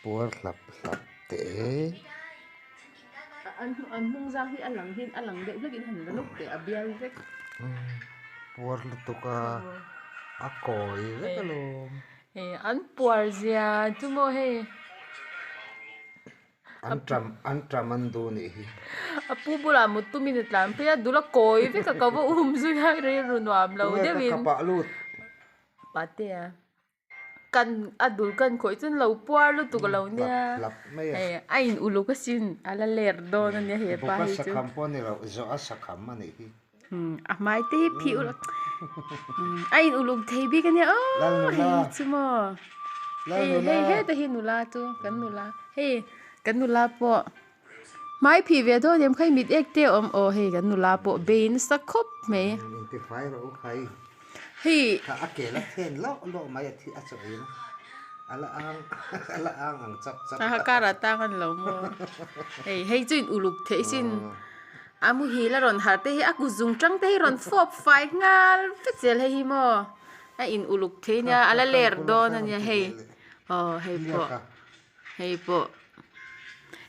puar lap te an mung giang hi alang de vlek in han lok te abial vek puar lutuka akoi vekalom he an puar zia tumo he antram andu ni hi apu bula mutu minute lam pe dula koi vek ka wa zu ya re runwam lo tunga de ka win kapa lut pate a kan adul kan khoi chun lo puar lu tu lo nia lap mai he ain ulu ka sin ala ler do na nia he pa buka hi chu sakham poni ro zo asakham mani hi mai te phi ulu ain uluk thei bi ka nia lal oh nu he la chumo lal hey nu la hey te hi nula tu kan nula hey kan nula po mai phi ve do dem khai mit ek te om o hey kan nula po bein sa khop me inti fai ro khai hi ka akela then lo mai thi achoi na ala ang chap chap ta ka ra ta kan lo mo hey hey chuin uluk thei sin amu hi la ron har te hi aku zung trăng te hi ron fop fai ngal fe chel hi mo a in uluk thei nya ala ler do na nya hey hey po hey po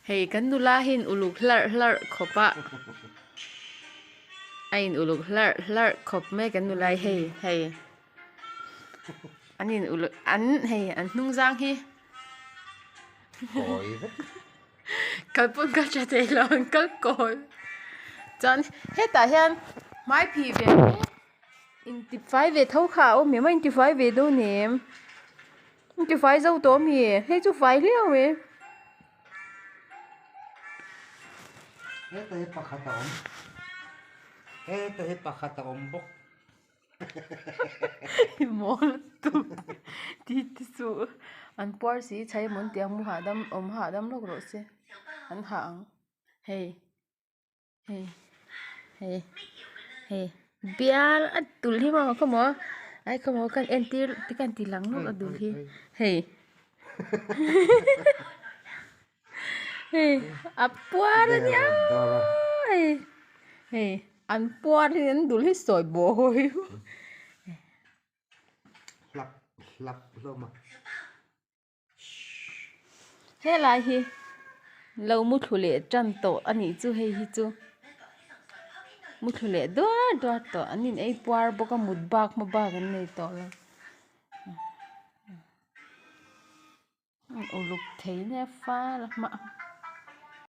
hey kan nula hin uluk hlar khopa ain uluk hlar khop me kan nulai hey anin uluk an hey an nung jang hi koi ve kalpun ka cha te lon kal koi chan he ta hian mai phi ve in ti fai ve thau kha o me mai in ti fai ve do nem in ti fai zo to mi he chu fai liao me Ito yung pakataon. Ito yung pakataon bok. mol tu ti su an por si chai mun tiang mu hadam lok ro se an hang hey hey hey hey bial atul hi ma ko mo ai ko mo kan entir ti kan ti lang no adul hi hey hey apuar nya hey hey an puar hi an dul hi soi bo hoi Lap loma. he lai hi lo mu thu le tran to ani chu hei hi chu mu thu le do to anin ei puar boka mut bak ma ba gan nei to la uluk thei ne fa la ma